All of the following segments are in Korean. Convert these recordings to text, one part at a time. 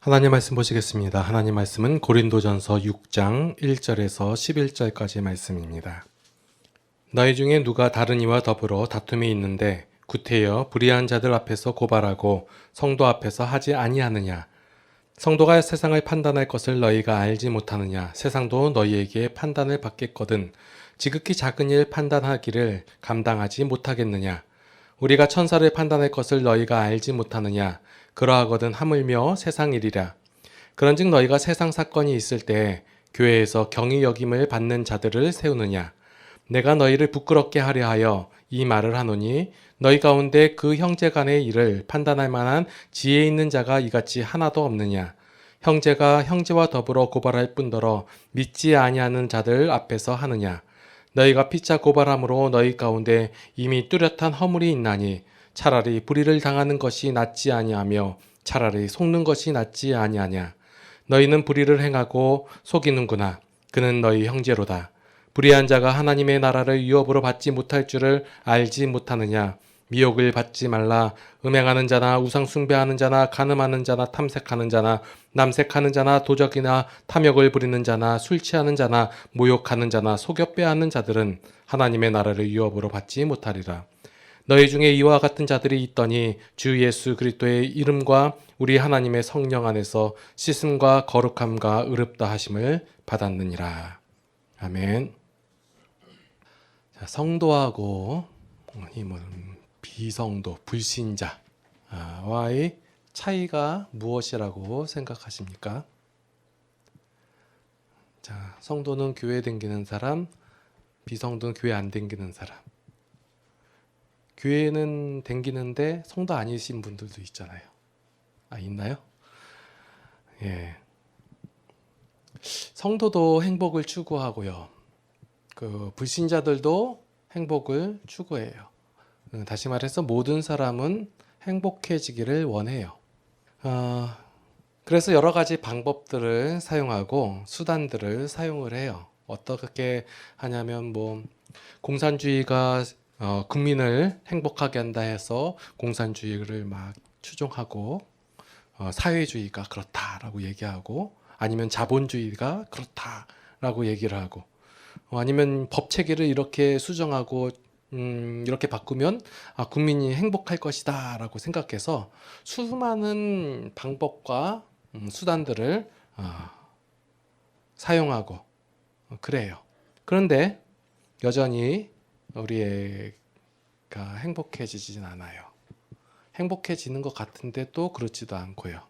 하나님 말씀 보시겠습니다. 하나님 말씀은 고린도전서 6장 1절에서 11절까지 말씀입니다. 너희 중에 누가 다른 이와 더불어 다툼이 있는데 구태여 불의한 자들 앞에서 고발하고 성도 앞에서 하지 아니하느냐? 성도가 세상을 판단할 것을 너희가 알지 못하느냐? 세상도 너희에게 판단을 받겠거든 지극히 작은 일 판단하기를 감당하지 못하겠느냐? 우리가 천사를 판단할 것을 너희가 알지 못하느냐? 그러하거든 하물며 세상 일이라. 그런즉 너희가 세상 사건이 있을 때 교회에서 경히 여김을 받는 자들을 세우느냐? 내가 너희를 부끄럽게 하려 하여 이 말을 하노니 너희 가운데 그 형제 간의 일을 판단할 만한 지혜 있는 자가 이같이 하나도 없느냐? 형제가 형제와 더불어 고발할 뿐더러 믿지 아니하는 자들 앞에서 하느냐? 너희가 피차 고발함으로 너희 가운데 이미 뚜렷한 허물이 있나니 차라리 불의를 당하는 것이 낫지 아니하며 차라리 속는 것이 낫지 아니하냐. 너희는 불의를 행하고 속이는구나. 그는 너희 형제로다. 불의한 자가 하나님의 나라를 유업으로 받지 못할 줄을 알지 못하느냐. 미혹을 받지 말라. 음행하는 자나 우상 숭배하는 자나 간음하는 자나 탐색하는 자나 남색하는 자나 도적이나 탐욕을 부리는 자나 술 취하는 자나 모욕하는 자나 속여 빼앗는 자들은 하나님의 나라를 유업으로 받지 못하리라. 너희 중에 이와 같은 자들이 있더니 주 예수 그리스도의 이름과 우리 하나님의 성령 안에서 씻음과 거룩함과 의롭다 하심을 받았느니라. 아멘. 자, 성도하고 비성도, 불신자와의 차이가 무엇이라고 생각하십니까? 자, 성도는 교회 댕기는 사람, 비성도는 교회 안 댕기는 사람. 교회는 댕기는데 성도 아니신 분들도 있잖아요. 있나요? 예. 성도도 행복을 추구하고요. 불신자들도 행복을 추구해요. 다시 말해서 모든 사람은 행복해지기를 원해요. 그래서 여러 가지 방법들을 사용하고 수단들을 사용을 해요. 어떻게 하냐면 공산주의가 국민을 행복하게 한다 해서 공산주의를 막 추종하고 사회주의가 그렇다라고 얘기하고 아니면 자본주의가 그렇다라고 얘기를 하고 아니면 법체계를 이렇게 수정하고 이렇게 바꾸면 국민이 행복할 것이다 라고 생각해서 수많은 방법과 수단들을 사용하고 그래요. 그런데 여전히 우리 애가 행복해지진 않아요. 행복해지는 것 같은데 또 그렇지도 않고요.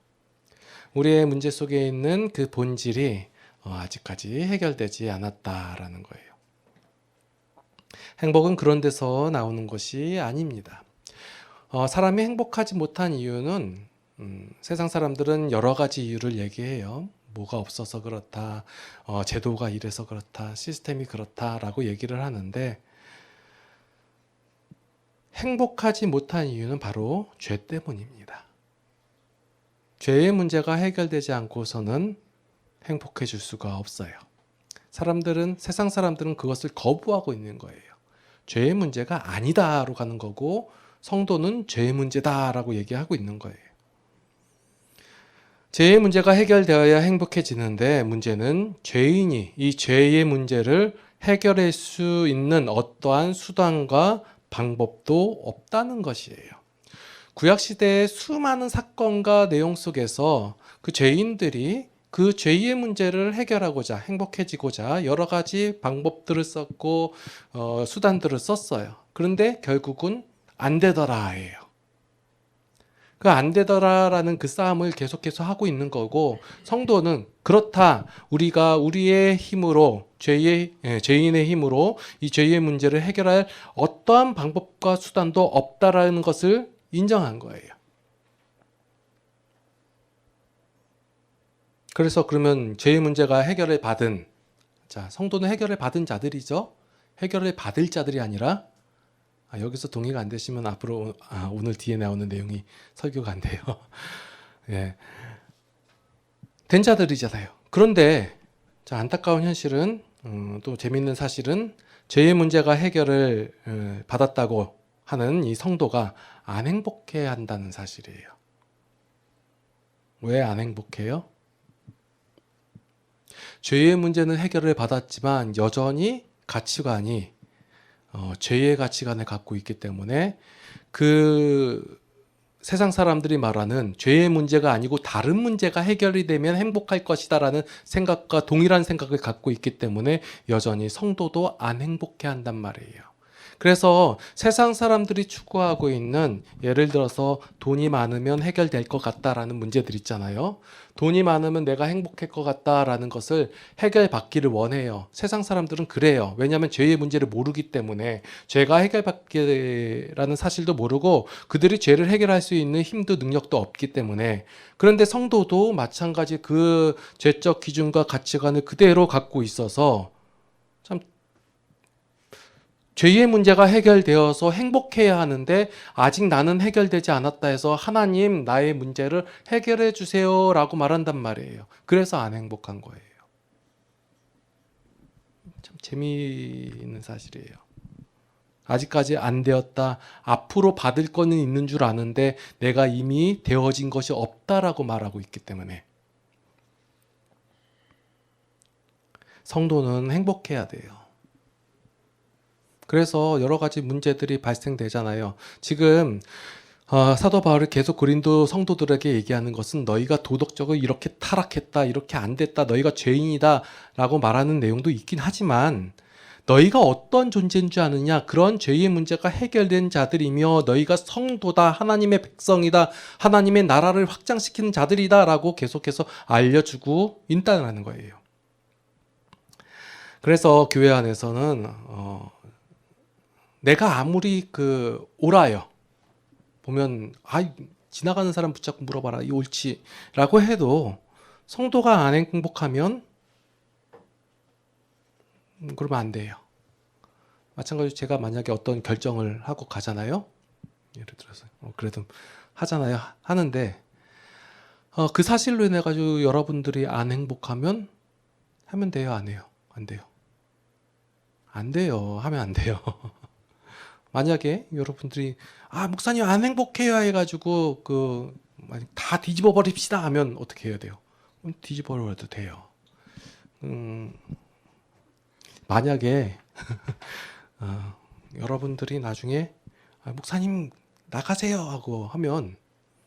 우리의 문제 속에 있는 그 본질이 아직까지 해결되지 않았다라는 거예요. 행복은 그런 데서 나오는 것이 아닙니다. 사람이 행복하지 못한 이유는 세상 사람들은 여러 가지 이유를 얘기해요. 뭐가 없어서 그렇다, 제도가 이래서 그렇다, 시스템이 그렇다라고 얘기를 하는데 행복하지 못한 이유는 바로 죄 때문입니다. 죄의 문제가 해결되지 않고서는 행복해질 수가 없어요. 세상 사람들은 그것을 거부하고 있는 거예요. 죄의 문제가 아니다로 가는 거고 성도는 죄의 문제다라고 얘기하고 있는 거예요. 죄의 문제가 해결되어야 행복해지는데 문제는 죄인이 이 죄의 문제를 해결할 수 있는 어떠한 수단과 방법도 없다는 것이에요. 구약시대의 수많은 사건과 내용 속에서 그 죄인들이 그 죄의 문제를 해결하고자 행복해지고자 여러 가지 방법들을 썼고 수단들을 썼어요. 그런데 결국은 안 되더라예요. 그 안 되더라라는 그 싸움을 계속해서 하고 있는 거고 성도는 그렇다. 우리가 우리의 힘으로 죄인의 힘으로 이 죄의 문제를 해결할 어떠한 방법과 수단도 없다라는 것을 인정한 거예요. 그래서 그러면 죄의 문제가 해결을 받은 성도는 해결을 받은 자들이죠. 해결을 받을 자들이 아니라 여기서 동의가 안 되시면 앞으로 오늘 뒤에 나오는 내용이 설교가 안 돼요. 예. 된 자들이잖아요. 그런데 안타까운 현실은 또 재미있는 사실은 죄의 문제가 해결을 받았다고 하는 이 성도가 안 행복해 한다는 사실이에요. 왜 안 행복해요? 죄의 문제는 해결을 받았지만 여전히 가치관이 죄의 가치관을 갖고 있기 때문에 그 세상 사람들이 말하는 죄의 문제가 아니고 다른 문제가 해결이 되면 행복할 것이다라는 생각과 동일한 생각을 갖고 있기 때문에 여전히 성도도 안 행복해 한단 말이에요. 그래서 세상 사람들이 추구하고 있는 예를 들어서 돈이 많으면 해결될 것 같다라는 문제들 있잖아요. 돈이 많으면 내가 행복할 것 같다라는 것을 해결받기를 원해요. 세상 사람들은 그래요. 왜냐하면 죄의 문제를 모르기 때문에 죄가 해결받기라는 사실도 모르고 그들이 죄를 해결할 수 있는 힘도 능력도 없기 때문에 그런데 성도도 마찬가지 그 죄적 기준과 가치관을 그대로 갖고 있어서 참 죄의 문제가 해결되어서 행복해야 하는데 아직 나는 해결되지 않았다 해서 하나님 나의 문제를 해결해 주세요 라고 말한단 말이에요. 그래서 안 행복한 거예요. 참 재미있는 사실이에요. 아직까지 안 되었다. 앞으로 받을 거는 있는 줄 아는데 내가 이미 되어진 것이 없다라고 말하고 있기 때문에 성도는 행복해야 돼요. 그래서 여러 가지 문제들이 발생되잖아요. 지금 사도 바울이 계속 고린도 성도들에게 얘기하는 것은 너희가 도덕적으로 이렇게 타락했다, 이렇게 안 됐다, 너희가 죄인이다 라고 말하는 내용도 있긴 하지만 너희가 어떤 존재인 줄 아느냐? 그런 죄의 문제가 해결된 자들이며 너희가 성도다, 하나님의 백성이다, 하나님의 나라를 확장시키는 자들이다 라고 계속해서 알려주고 있다는 거예요. 그래서 교회 안에서는 내가 아무리 옳아요. 보면 지나가는 사람 붙잡고 물어봐라 이 옳지라고 해도 성도가 안 행복하면 그러면 안 돼요. 마찬가지로 제가 만약에 어떤 결정을 하고 가잖아요. 예를 들어서 그래도 하잖아요. 하는데 그 사실로 인해 가지고 여러분들이 안 행복하면 하면 돼요, 안 해요? 안 돼요. 안 돼요. 하면 안 돼요. 만약에 여러분들이 목사님 안 행복해요 해가지고 다 뒤집어 버립시다 하면 어떻게 해야 돼요? 뒤집어 버려도 돼요. 만약에 여러분들이 나중에 목사님 나가세요 하고 하면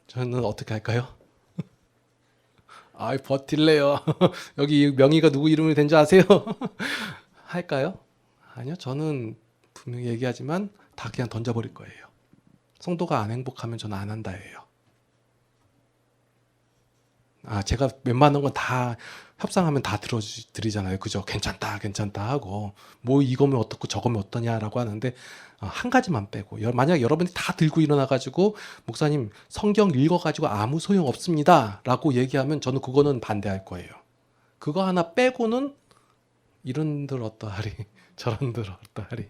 저는 어떻게 할까요? 버틸래요. 여기 명의가 누구 이름이 된 줄 아세요? 할까요? 아니요. 저는 분명히 얘기하지만 다 그냥 던져버릴 거예요. 성도가 안 행복하면 저는 안 한다예요. 제가 웬만한 건 다 협상하면 다 들어드리잖아요. 그죠? 괜찮다, 괜찮다 하고 뭐 이거면 어떻고 저거면 어떠냐라고 하는데 한 가지만 빼고 만약 여러분이 다 들고 일어나가지고 목사님 성경 읽어가지고 아무 소용 없습니다 라고 얘기하면 저는 그거는 반대할 거예요. 그거 하나 빼고는 이런들 어떠하리 저런들 어떠하리.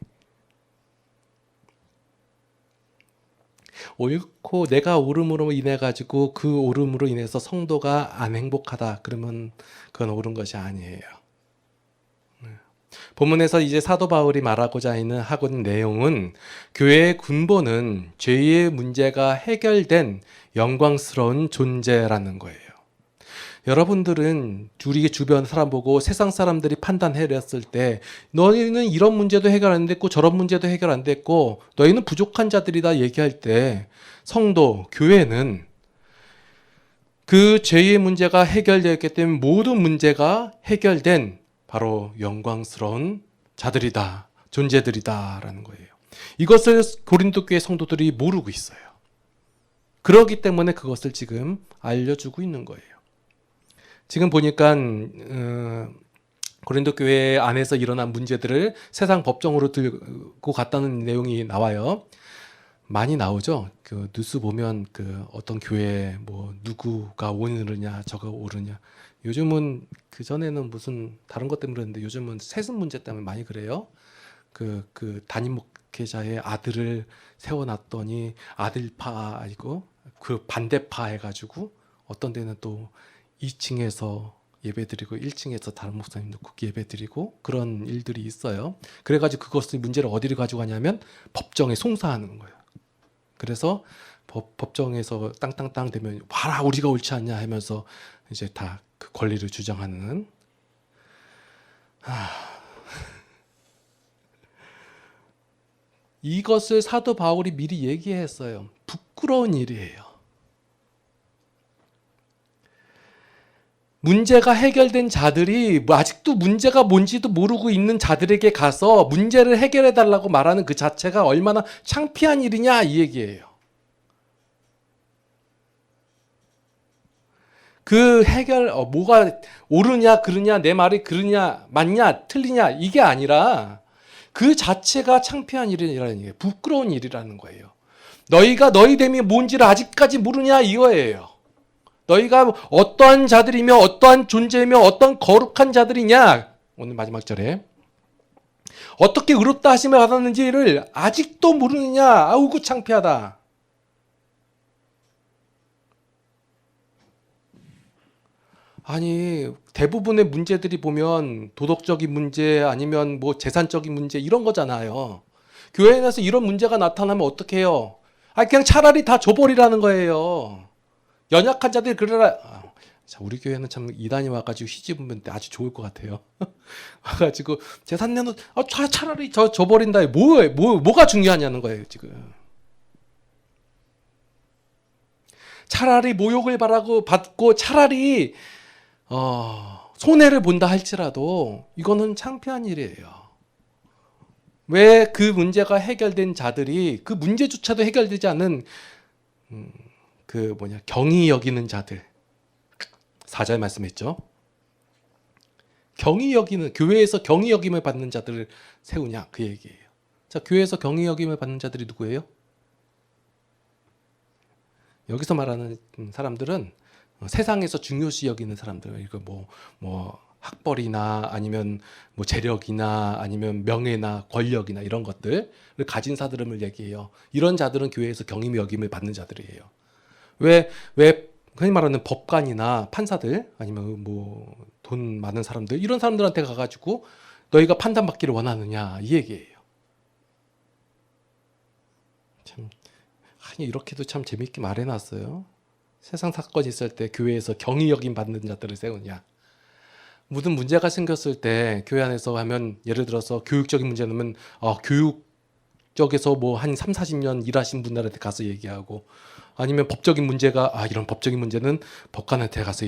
옳고 내가 옳음으로 인해 가지고 그 옳음으로 인해서 성도가 안 행복하다 그러면 그건 옳은 것이 아니에요. 본문에서 이제 사도 바울이 말하고자 하고 있는 내용은 교회의 근본은 죄의 문제가 해결된 영광스러운 존재라는 거예요. 여러분들은 우리 주변 사람 보고 세상 사람들이 판단해냈을 때 너희는 이런 문제도 해결 안 됐고 저런 문제도 해결 안 됐고 너희는 부족한 자들이다 얘기할 때 성도, 교회는 그 죄의 문제가 해결되었기 때문에 모든 문제가 해결된 바로 영광스러운 자들이다, 존재들이다 라는 거예요. 이것을 고린도 교회 성도들이 모르고 있어요. 그렇기 때문에 그것을 지금 알려주고 있는 거예요. 지금 보니까 고린도 교회 안에서 일어난 문제들을 세상 법정으로 들고 갔다는 내용이 나와요. 많이 나오죠. 그 뉴스 보면 어떤 교회에 누구가 오르냐 저거 오르냐. 요즘은 그전에는 무슨 다른 것 때문에 그랬는데 요즘은 세습 문제 때문에 많이 그래요. 그 담임 목회자의 아들을 세워놨더니 아들파 아니고 그 반대파 해가지고 어떤 데는 또 2층에서 예배드리고 1층에서 다른 목사님 놓고 예배드리고 그런 일들이 있어요. 그래가지고 그것을 문제를 어디로 가지고 가냐면 법정에 송사하는 거예요. 그래서 법정에서 땅땅땅 되면 봐라 우리가 옳지 않냐 하면서 이제 다 그 권리를 주장하는. 이것을 사도 바울이 미리 얘기했어요. 부끄러운 일이에요. 문제가 해결된 자들이 아직도 문제가 뭔지도 모르고 있는 자들에게 가서 문제를 해결해 달라고 말하는 그 자체가 얼마나 창피한 일이냐 이 얘기예요. 그 해결 뭐가 옳으냐 그르냐 내 말이 그르냐 맞냐 틀리냐 이게 아니라 그 자체가 창피한 일이라는 얘기예요. 부끄러운 일이라는 거예요. 너희가 너희됨이 뭔지를 아직까지 모르냐 이거예요. 너희가 어떠한 자들이며 어떠한 존재이며 어떤 거룩한 자들이냐. 오늘 마지막 절에 어떻게 의롭다 하심을 받았는지를 아직도 모르느냐. 아우고 창피하다. 아니 대부분의 문제들이 보면 도덕적인 문제 아니면 뭐 재산적인 문제 이런 거잖아요. 교회에 나서 이런 문제가 나타나면 어떻게 해요? 그냥 차라리 다 줘버리라는 거예요. 연약한 자들 그러라. 자, 우리 교회는 참 이단이 와가지고 시집으면 아주 좋을 것 같아요. 와가지고 재산 내놓 차라리 줘버린다. 뭐가 중요하냐는 거예요 지금. 차라리 모욕을 받고 차라리 손해를 본다 할지라도 이거는 창피한 일이에요. 왜 그 문제가 해결된 자들이 그 문제조차도 해결되지 않은 경히 여기는 자들 4절 말씀했죠. 경히 여기는 교회에서 경히 여김을 받는 자들을 세우냐 그 얘기예요. 자, 교회에서 경히 여김을 받는 자들이 누구예요? 여기서 말하는 사람들은 세상에서 중요시 여기는 사람들. 이거 뭐 학벌이나 아니면 뭐 재력이나 아니면 명예나 권력이나 이런 것들을 가진 사람을 얘기해요. 이런 자들은 교회에서 경히 여김을 받는 자들이에요. 왜 흔히 말하는 법관이나 판사들 아니면 뭐 돈 많은 사람들 이런 사람들한테 가가지고 너희가 판단받기를 원하느냐 이 얘기예요. 참 이렇게도 참 재밌게 말해놨어요. 세상 사건이 있을 때 교회에서 경히 여김 받는 자들을 세우냐. 무슨 문제가 생겼을 때 교회 안에서 하면 예를 들어서 교육적인 문제는 교육 쪽에서 뭐 한 3, 40년 일하신 분들한테 가서 얘기하고 아니면 법적인 문제가 이런 법적인 문제는 법관한테 가서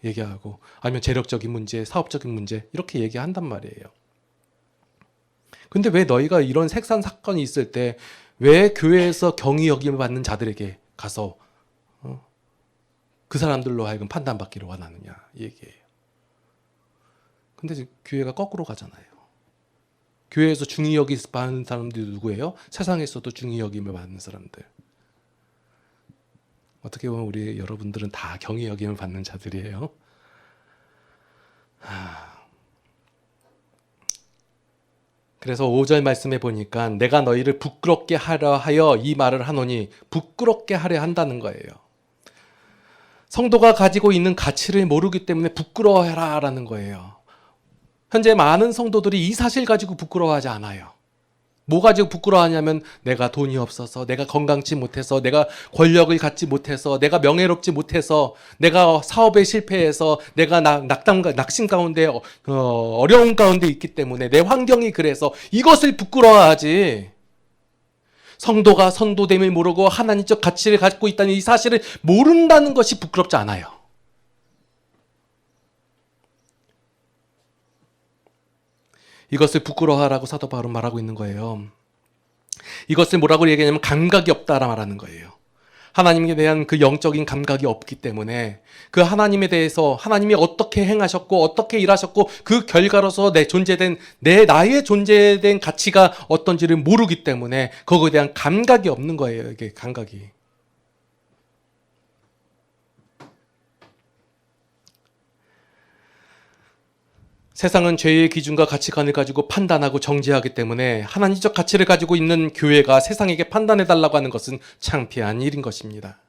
얘기하고 아니면 재력적인 문제, 사업적인 문제 이렇게 얘기한단 말이에요. 근데 왜 너희가 이런 색산 사건이 있을 때 왜 교회에서 경히 여김을 받는 자들에게 가서 그 사람들로 하여금 판단받기를 원하느냐 이 얘기예요. 근데 교회가 거꾸로 가잖아요. 교회에서 중히 여김을 받는 사람들이 누구예요? 세상에서도 중히 여김을 받는 사람들. 어떻게 보면 우리 여러분들은 다 경히 여김을 받는 자들이에요. 그래서 5절 말씀에 보니까 내가 너희를 부끄럽게 하려 하여 이 말을 하노니 부끄럽게 하려 한다는 거예요. 성도가 가지고 있는 가치를 모르기 때문에 부끄러워해라 라는 거예요. 현재 많은 성도들이 이 사실 가지고 부끄러워하지 않아요. 뭐 가지고 부끄러워하냐면 내가 돈이 없어서, 내가 건강치 못해서, 내가 권력을 갖지 못해서, 내가 명예롭지 못해서, 내가 사업에 실패해서, 내가 낙심 가운데 어려운 가운데 있기 때문에 내 환경이 그래서 이것을 부끄러워하지. 성도가 선도됨을 모르고 하나님적 가치를 갖고 있다는 이 사실을 모른다는 것이 부끄럽지 않아요. 이것을 부끄러워하라고 사도 바울은 말하고 있는 거예요. 이것을 뭐라고 얘기하냐면 감각이 없다라 말하는 거예요. 하나님에 대한 그 영적인 감각이 없기 때문에 그 하나님에 대해서 하나님이 어떻게 행하셨고 어떻게 일하셨고 그 결과로서 나의 존재된 가치가 어떤지를 모르기 때문에 그거에 대한 감각이 없는 거예요. 이게 감각이. 세상은 죄의 기준과 가치관을 가지고 판단하고 정죄하기 때문에 하나님적 가치를 가지고 있는 교회가 세상에게 판단해달라고 하는 것은 창피한 일인 것입니다.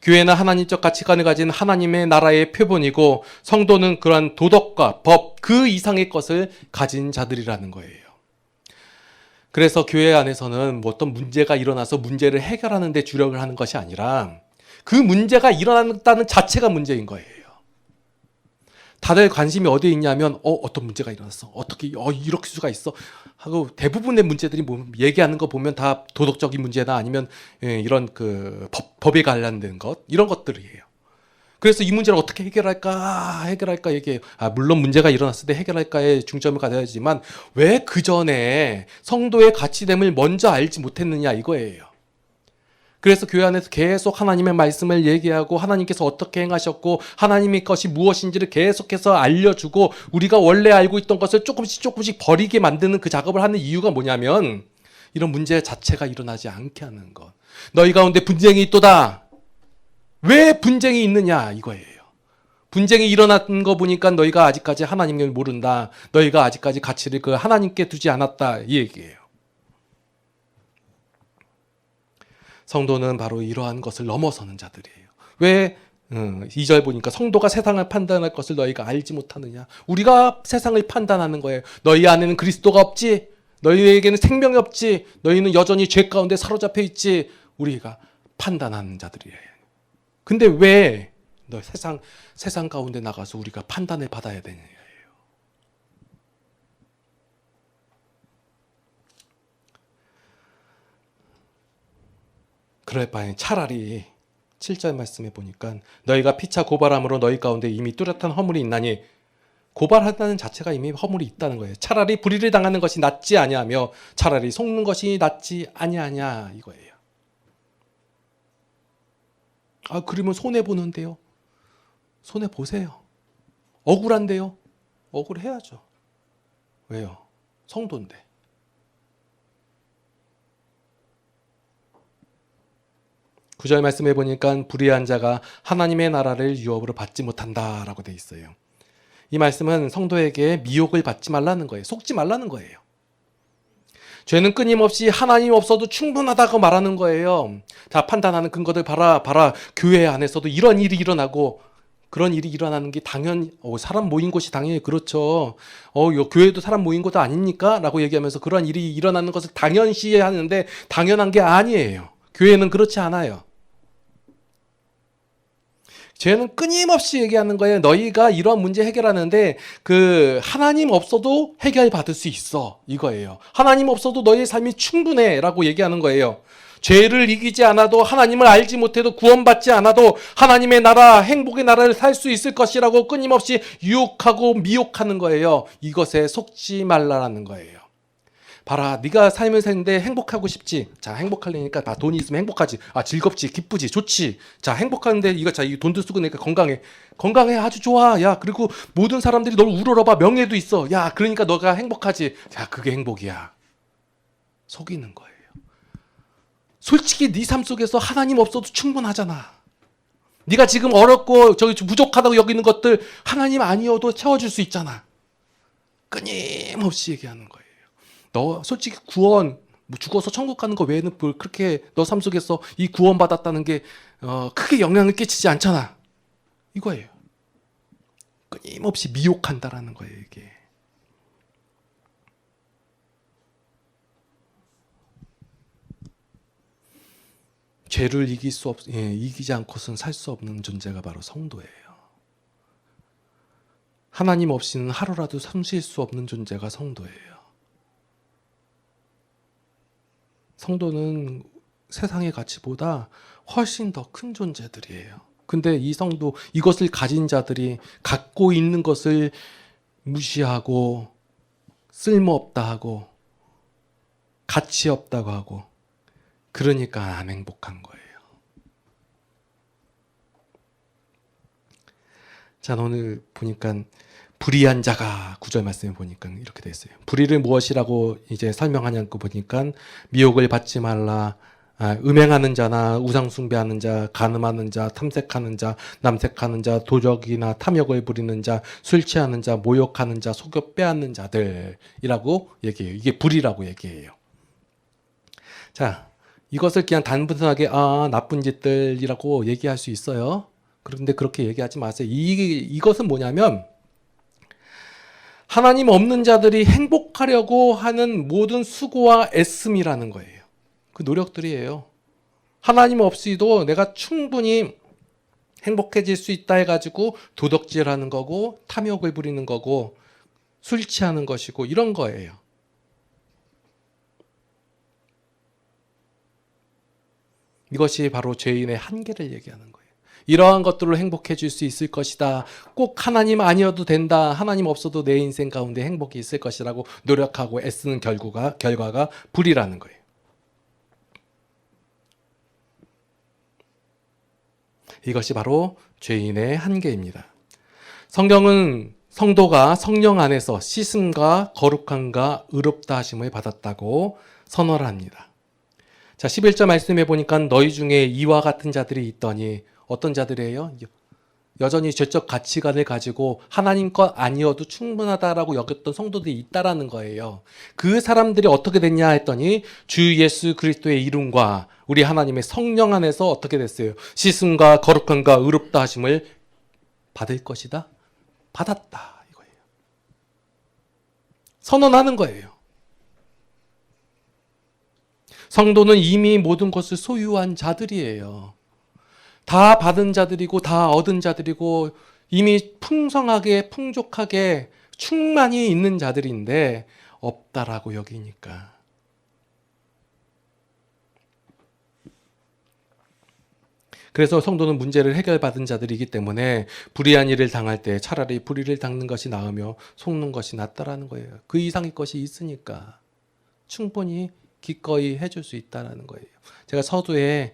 교회는 하나님적 가치관을 가진 하나님의 나라의 표본이고 성도는 그러한 도덕과 법 그 이상의 것을 가진 자들이라는 거예요. 그래서 교회 안에서는 뭐 어떤 문제가 일어나서 문제를 해결하는 데 주력을 하는 것이 아니라 그 문제가 일어났다는 자체가 문제인 거예요. 다들 관심이 어디에 있냐면 어떤 문제가 일어났어. 어떻게 이렇게 수가 있어. 하고 대부분의 문제들이 뭐 얘기하는 거 보면 다 도덕적인 문제나 아니면 이런 그 법에 관련된 것 이런 것들이에요. 그래서 이 문제를 어떻게 해결할까 얘기해요. 물론 문제가 일어났을 때 해결할까에 중점을 가져야지만 왜 그 전에 성도의 가치됨을 먼저 알지 못했느냐 이거예요. 그래서 교회 안에서 계속 하나님의 말씀을 얘기하고 하나님께서 어떻게 행하셨고 하나님의 것이 무엇인지를 계속해서 알려주고 우리가 원래 알고 있던 것을 조금씩 버리게 만드는 그 작업을 하는 이유가 뭐냐면 이런 문제 자체가 일어나지 않게 하는 것. 너희 가운데 분쟁이 있도다. 왜 분쟁이 있느냐 이거예요. 분쟁이 일어난 거 보니까 너희가 아직까지 하나님을 모른다. 너희가 아직까지 가치를 그 하나님께 두지 않았다 이 얘기예요. 성도는 바로 이러한 것을 넘어서는 자들이에요. 왜 2절 보니까 성도가 세상을 판단할 것을 너희가 알지 못하느냐. 우리가 세상을 판단하는 거예요. 너희 안에는 그리스도가 없지. 너희에게는 생명이 없지. 너희는 여전히 죄 가운데 사로잡혀 있지. 우리가 판단하는 자들이에요. 근데 왜 너 세상 가운데 나가서 우리가 판단을 받아야 되느냐. 그럴 바엔 차라리 7절 말씀에 보니까 너희가 피차 고발함으로 너희 가운데 이미 뚜렷한 허물이 있나니 고발한다는 자체가 이미 허물이 있다는 거예요. 차라리 불의를 당하는 것이 낫지 아니하며 차라리 속는 것이 낫지 아니하냐 이거예요. 그러면 손해보는데요. 손해보세요. 억울한데요. 억울해야죠. 왜요? 성도인데. 구절 말씀해 보니까 불의한 자가 하나님의 나라를 유업으로 받지 못한다라고 돼 있어요. 이 말씀은 성도에게 미혹을 받지 말라는 거예요. 속지 말라는 거예요. 죄는 끊임없이 하나님 없어도 충분하다고 말하는 거예요. 자, 판단하는 근거들 봐라. 교회 안에서도 이런 일이 일어나고 그런 일이 일어나는 게 당연히 사람 모인 곳이 당연히 그렇죠. 교회도 사람 모인 곳 아닙니까? 라고 얘기하면서 그런 일이 일어나는 것을 당연시 하는데 당연한 게 아니에요. 교회는 그렇지 않아요. 죄는 끊임없이 얘기하는 거예요. 너희가 이런 문제 해결하는데 하나님 없어도 해결받을 수 있어. 이거예요. 하나님 없어도 너희의 삶이 충분해 라고 얘기하는 거예요. 죄를 이기지 않아도 하나님을 알지 못해도 구원받지 않아도 하나님의 나라, 행복의 나라를 살 수 있을 것이라고 끊임없이 유혹하고 미혹하는 거예요. 이것에 속지 말라라는 거예요. 봐라, 네가 삶을 사는데 행복하고 싶지. 자, 행복하려니까 돈이 있으면 행복하지. 즐겁지, 기쁘지, 좋지. 자, 행복한데 이 돈도 쓰고 내니까 건강해, 아주 좋아. 야, 그리고 모든 사람들이 널 우러러봐. 명예도 있어. 야, 그러니까 너가 행복하지. 자, 그게 행복이야. 속이는 거예요. 솔직히 네 삶 속에서 하나님 없어도 충분하잖아. 네가 지금 어렵고 부족하다고 여기는 것들 하나님 아니어도 채워줄 수 있잖아. 끊임없이 얘기하는 거예요. 너 솔직히 구원, 죽어서 천국 가는 거 외에는 그렇게 너 삶 속에서 이 구원 받았다는 게 크게 영향을 끼치지 않잖아. 이거예요. 끊임없이 미혹한다라는 거예요, 이게. 죄를 이기지 않고서는 살 수 없는 존재가 바로 성도예요. 하나님 없이는 하루라도 숨 쉴 수 없는 존재가 성도예요. 성도는 세상의 가치보다 훨씬 더 큰 존재들이에요. 근데 이 성도, 이것을 가진 자들이 갖고 있는 것을 무시하고 쓸모없다 하고 가치 없다고 하고 그러니까 안 행복한 거예요. 자, 오늘 보니까 불의한 자가 9절 말씀에 보니까 이렇게 돼 있어요. 불의를 무엇이라고 이제 설명하냐고 보니까 미혹을 받지 말라. 음행하는 자나 우상 숭배하는 자, 간음하는 자, 탐색하는 자, 남색하는 자, 도적이나 탐욕을 부리는 자, 술 취하는 자, 모욕하는 자, 속여 빼앗는 자들이라고 얘기해요. 이게 불의라고 얘기해요. 자, 이것을 그냥 단순하게 나쁜 짓들이라고 얘기할 수 있어요. 그런데 그렇게 얘기하지 마세요. 이것은 뭐냐면 하나님 없는 자들이 행복하려고 하는 모든 수고와 애씀이라는 거예요. 그 노력들이에요. 하나님 없이도 내가 충분히 행복해질 수 있다 해가지고 도덕질하는 거고 탐욕을 부리는 거고 술 취하는 것이고 이런 거예요. 이것이 바로 죄인의 한계를 얘기하는 거예요. 이러한 것들로 행복해질 수 있을 것이다. 꼭 하나님 아니어도 된다. 하나님 없어도 내 인생 가운데 행복이 있을 것이라고 노력하고 애쓰는 결과가 불이라는 거예요. 이것이 바로 죄인의 한계입니다. 성경은 성도가 성령 안에서 씻음과 거룩함과 의롭다 하심을 받았다고 선언을 합니다. 자, 11절 말씀해 보니까 너희 중에 이와 같은 자들이 있더니 어떤 자들이에요? 여전히 죄적 가치관을 가지고 하나님 것 아니어도 충분하다라고 여겼던 성도들이 있다라는 거예요. 그 사람들이 어떻게 됐냐 했더니 주 예수 그리스도의 이름과 우리 하나님의 성령 안에서 어떻게 됐어요? 씻음과 거룩함과 의롭다 하심을 받을 것이다? 받았다 이거예요. 선언하는 거예요. 성도는 이미 모든 것을 소유한 자들이에요. 다 받은 자들이고 다 얻은 자들이고 이미 풍성하게 풍족하게 충만히 있는 자들인데 없다라고 여기니까. 그래서 성도는 문제를 해결받은 자들이기 때문에 불의한 일을 당할 때 차라리 불의를 당는 것이 나으며 속는 것이 낫다라는 거예요. 그 이상의 것이 있으니까 충분히 기꺼이 해줄 수 있다는 거예요. 제가 서두에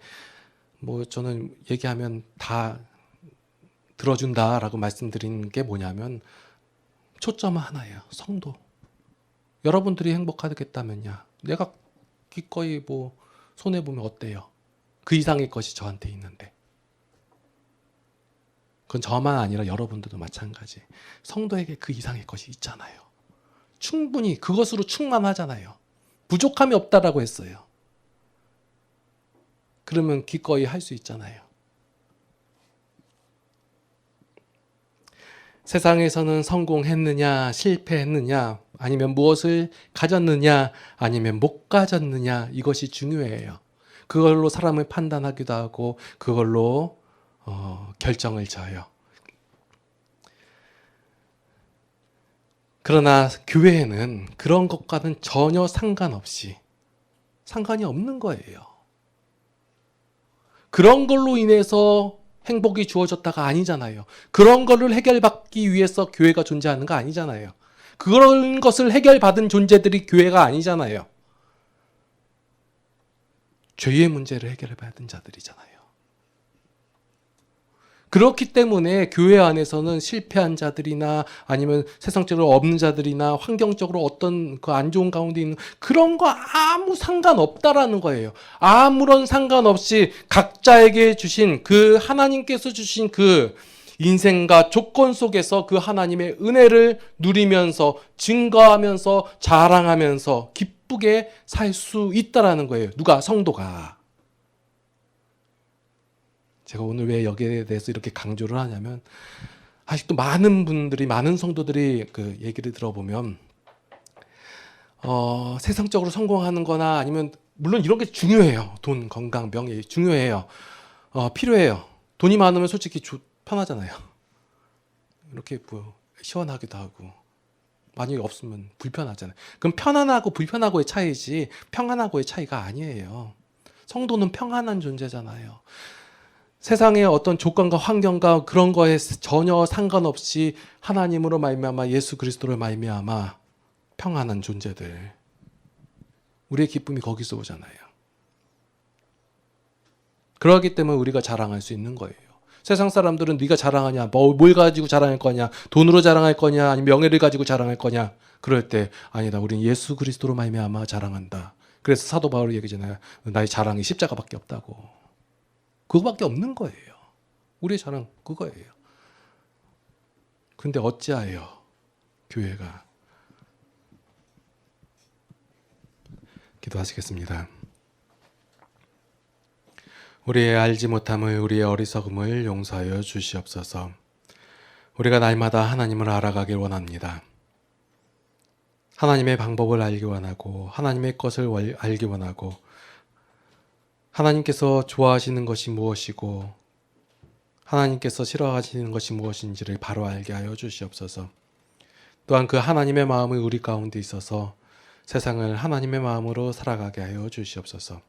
저는 얘기하면 다 들어준다라고 말씀드린 게 뭐냐면 초점은 하나예요. 성도. 여러분들이 행복하겠다면요. 내가 기꺼이 손해보면 어때요? 그 이상의 것이 저한테 있는데. 그건 저만 아니라 여러분들도 마찬가지. 성도에게 그 이상의 것이 있잖아요. 충분히 그것으로 충만하잖아요. 부족함이 없다라고 했어요. 그러면 기꺼이 할 수 있잖아요. 세상에서는 성공했느냐, 실패했느냐, 아니면 무엇을 가졌느냐, 아니면 못 가졌느냐, 이것이 중요해요. 그걸로 사람을 판단하기도 하고, 그걸로 결정을 져요. 그러나 교회에는 그런 것과는 전혀 상관이 없는 거예요. 그런 걸로 인해서 행복이 주어졌다가 아니잖아요. 그런 거를 해결받기 위해서 교회가 존재하는 거 아니잖아요. 그런 것을 해결받은 존재들이 교회가 아니잖아요. 죄의 문제를 해결받은 자들이잖아요. 그렇기 때문에 교회 안에서는 실패한 자들이나 아니면 세상적으로 없는 자들이나 환경적으로 어떤 그 안 좋은 가운데 있는 그런 거 아무 상관없다라는 거예요. 아무런 상관없이 각자에게 주신 그 하나님께서 주신 그 인생과 조건 속에서 그 하나님의 은혜를 누리면서 증거하면서 자랑하면서 기쁘게 살 수 있다라는 거예요. 누가? 성도가. 제가 오늘 왜 여기에 대해서 이렇게 강조를 하냐면 아직도 많은 성도들이 그 얘기를 들어보면 세상적으로 성공하는 거나 아니면 물론 이런 게 중요해요. 돈, 건강, 명예 중요해요. 필요해요. 돈이 많으면 솔직히 편하잖아요. 이렇게 시원하기도 하고 만약에 없으면 불편하잖아요. 그럼 편안하고 불편하고의 차이지 평안하고의 차이가 아니에요. 성도는 평안한 존재잖아요. 세상의 어떤 조건과 환경과 그런 거에 전혀 상관없이 하나님으로 말미암아 예수 그리스도로 말미암아 평안한 존재들. 우리의 기쁨이 거기서 오잖아요. 그렇기 때문에 우리가 자랑할 수 있는 거예요. 세상 사람들은 네가 자랑하냐, 뭘 가지고 자랑할 거냐, 돈으로 자랑할 거냐, 아니면 명예를 가지고 자랑할 거냐. 그럴 때 아니다. 우리는 예수 그리스도로 말미암아 자랑한다. 그래서 사도 바울이 얘기잖아요. 나의 자랑이 십자가밖에 없다고. 그거밖에 없는 거예요. 우리의 자랑 그거예요. 그런데 어찌하여 교회가 기도하시겠습니다. 우리의 알지 못함을 우리의 어리석음을 용서하여 주시옵소서. 우리가 날마다 하나님을 알아가길 원합니다. 하나님의 방법을 알기 원하고 하나님의 것을 알기 원하고 하나님께서 좋아하시는 것이 무엇이고 하나님께서 싫어하시는 것이 무엇인지를 바로 알게 하여 주시옵소서. 또한 그 하나님의 마음이 우리 가운데 있어서 세상을 하나님의 마음으로 살아가게 하여 주시옵소서.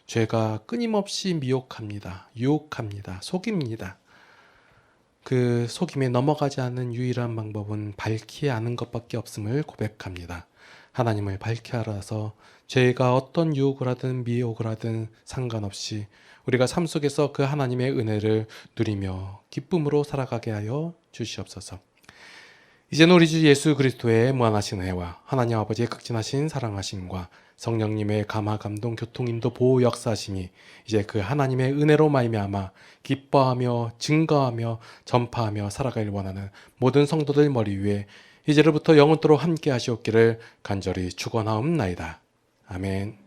죄가 끊임없이 미혹합니다. 유혹합니다. 속입니다. 그 속임에 넘어가지 않는 유일한 방법은 밝히 아는 것밖에 없음을 고백합니다. 하나님을 밝히 알아서 죄가 어떤 유혹을 하든 미혹을 하든 상관없이 우리가 삶 속에서 그 하나님의 은혜를 누리며 기쁨으로 살아가게 하여 주시옵소서. 이제는 우리 주 예수 그리스도의 무한하신 은혜와 하나님 아버지의 극진하신 사랑하심과 성령님의 감화 감동 교통 인도 보호 역사하심이 이제 그 하나님의 은혜로 말미암아 기뻐하며 증거하며 전파하며 살아가길 원하는 모든 성도들 머리 위에 이제로부터 영원토록 함께 하시옵기를 간절히 축원하옵나이다. 아멘.